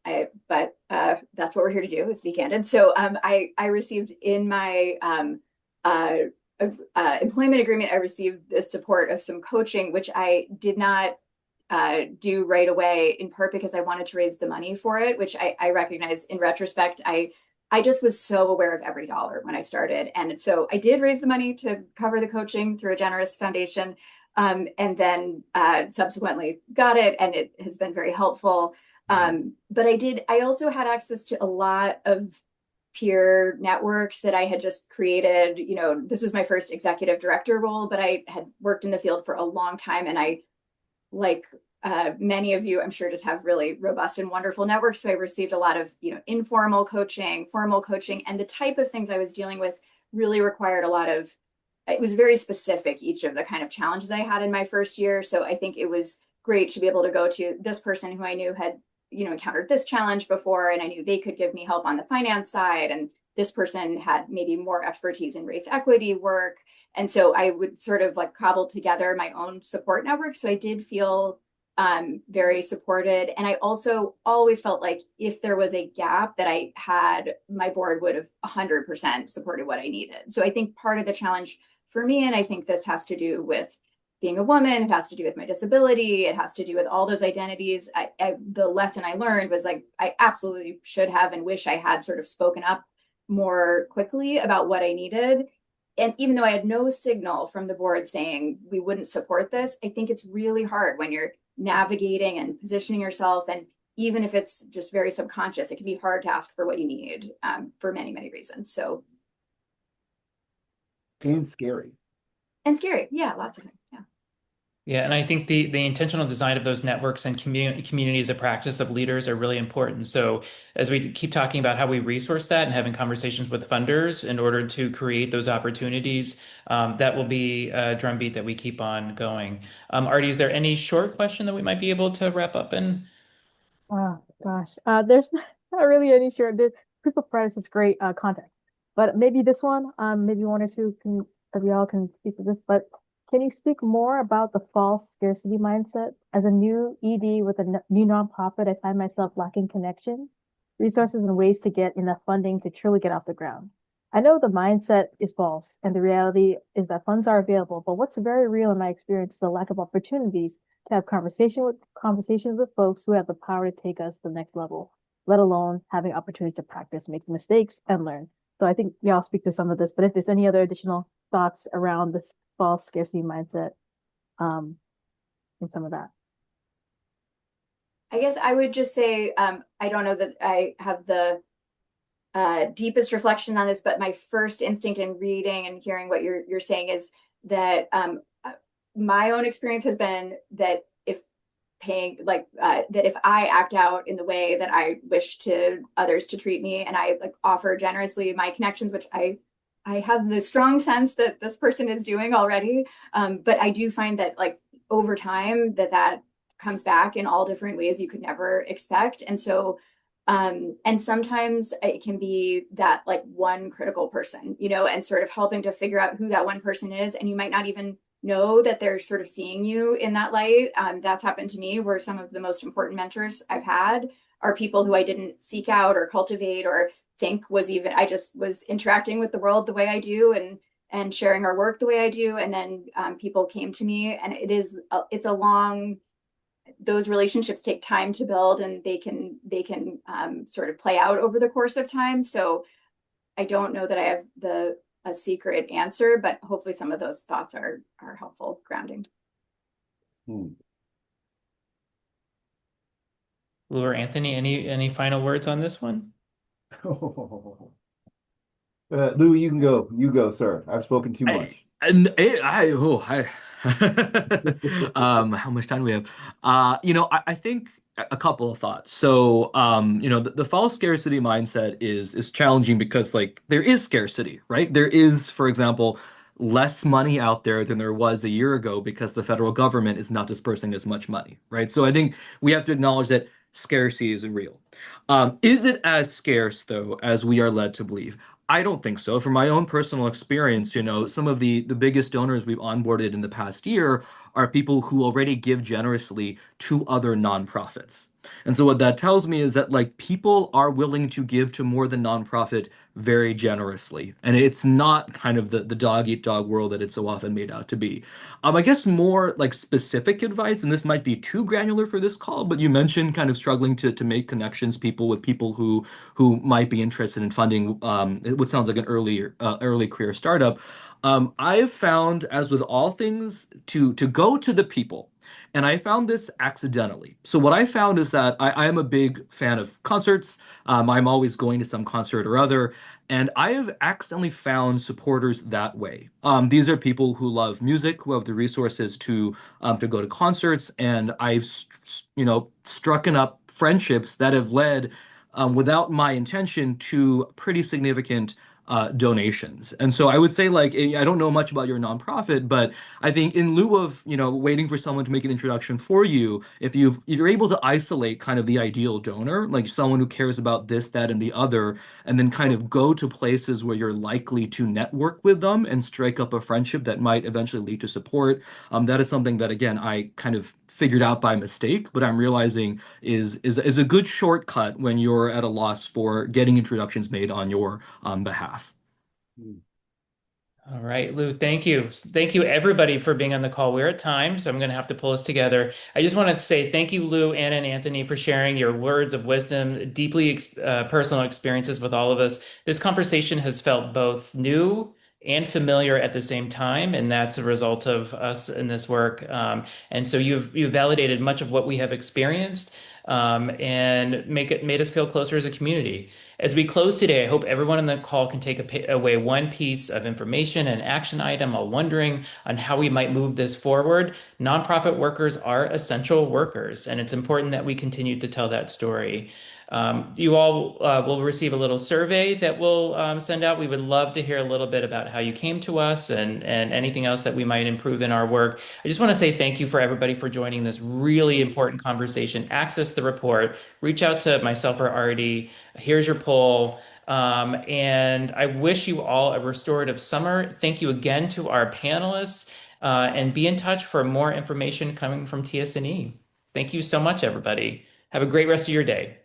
but that's what we're here to do is be candid. So I received in my employment agreement, I received the support of some coaching, which I did not do right away, in part because I wanted to raise the money for it, which I recognize in retrospect. I just was so aware of every dollar when I started. And so I did raise the money to cover the coaching through a generous foundation, and then subsequently got it, and it has been very helpful. But I also had access to a lot of peer networks that I had just created. This was my first executive director role, but I had worked in the field for a long time, and I, like many of you, I'm sure, just have really robust and wonderful networks. So I received a lot of, informal coaching, formal coaching, and the type of things I was dealing with really required a lot of, it was very specific, each of the kind of challenges I had in my first year. So I think it was great to be able to go to this person who I knew had, encountered this challenge before, and I knew they could give me help on the finance side. And this person had maybe more expertise in race equity work. And so I would sort of like cobble together my own support network. So I did feel very supported. And I also always felt like if there was a gap that I had, my board would have 100% supported what I needed. So I think part of the challenge for me, and I think this has to do with being a woman, it has to do with my disability, it has to do with all those identities. The lesson I learned was like, I absolutely should have and wish I had sort of spoken up more quickly about what I needed. And even though I had no signal from the board saying we wouldn't support this, I think it's really hard when you're navigating and positioning yourself. And even if it's just very subconscious, it can be hard to ask for what you need, for many, many reasons. So, And scary. and scary. Yeah, lots of things. Yeah. Yeah, and I think the intentional design of those networks and communities of practice of leaders are really important. So as we keep talking about how we resource that and having conversations with funders in order to create those opportunities, that will be a drumbeat that we keep on going. Artie, is there any short question that we might be able to wrap up in? Oh gosh, there's not really any sure. The proof of price is great context, but maybe this one, maybe one or two can of y'all can speak to this. But can you speak more about the false scarcity mindset? As a new ED with a new nonprofit, I find myself lacking connections, resources, and ways to get enough funding to truly get off the ground. I know the mindset is false, and the reality is that funds are available. But what's very real in my experience is the lack of opportunities to have conversations with folks who have the power to take us to the next level, let alone having opportunities to practice, make mistakes, and learn. So I think y'all speak to some of this, but if there's any other additional thoughts around this false scarcity mindset, and some of that. I guess I would just say I don't know that I have the deepest reflection on this, but my first instinct in reading and hearing what you're saying is that my own experience has been that if paying that if I act out in the way that I wish to others to treat me, and I like offer generously my connections, which I have the strong sense that this person is doing already, but I do find that like over time that comes back in all different ways you could never expect. And so and sometimes it can be that like one critical person, you know, and sort of helping to figure out who that one person is. And you might not even know that they're sort of seeing you in that light. That's happened to me, where some of the most important mentors I've had are people who I didn't seek out or cultivate or think was even, I just was interacting with the world the way I do, and sharing our work the way I do. And then people came to me, and it's a long, those relationships take time to build, and they can sort of play out over the course of time. So I don't know that I have a secret answer, but hopefully some of those thoughts are helpful grounding. Hmm. Lou or Anthony, any final words on this one? Lou, you can go. You go, sir. I've spoken too I, much. and I how much time do we have? I think a couple of thoughts. So, the false scarcity mindset is challenging because like there is scarcity, right? There is, for example, less money out there than there was a year ago because the federal government is not dispersing as much money, right? So I think we have to acknowledge that scarcity is real. Is it as scarce though as we are led to believe? I don't think so. From my own personal experience, some of the biggest donors we've onboarded in the past year are people who already give generously to other nonprofits. And so what that tells me is that like people are willing to give to more than nonprofit very generously. And it's not kind of the dog eat dog world that it's so often made out to be. I guess more like specific advice, and this might be too granular for this call, but you mentioned kind of struggling to make connections people with people who might be interested in funding what sounds like an early career startup. I've found, as with all things, to go to the people. And I found this accidentally. So what I found is that I am a big fan of concerts. I'm always going to some concert or other, and I have accidentally found supporters that way. These are people who love music, who have the resources to go to concerts, and strucken up friendships that have led without my intention to pretty significant donations. And so I would say, like, I don't know much about your nonprofit, but I think in lieu of, waiting for someone to make an introduction for you, if you're able to isolate kind of the ideal donor, like someone who cares about this, that, and the other, and then kind of go to places where you're likely to network with them and strike up a friendship that might eventually lead to support, that is something that, again, I kind of figured out by mistake, but I'm realizing is a good shortcut when you're at a loss for getting introductions made on your behalf. Hmm. All right, Lou, thank you. Thank you, everybody, for being on the call. We're at time, so I'm going to have to pull us together. I just wanted to say thank you, Lou, Anna, and Anthony, for sharing your words of wisdom, deeply personal experiences with all of us. This conversation has felt both new and familiar at the same time, and that's a result of us in this work. And so you've validated much of what we have experienced, and made us feel closer as a community. As we close today, I hope everyone on the call can take away one piece of information and action item while wondering on how we might move this forward. Nonprofit workers are essential workers, and it's important that we continue to tell that story. You all will receive a little survey that we'll send out. We would love to hear a little bit about how you came to us and anything else that we might improve in our work. I just want to say thank you for everybody for joining this really important conversation. Access the report, reach out to myself or Artie. Here's your poll. And I wish you all a restorative summer. Thank you again to our panelists, and be in touch for more information coming from TSNE. Thank you so much, everybody. Have a great rest of your day.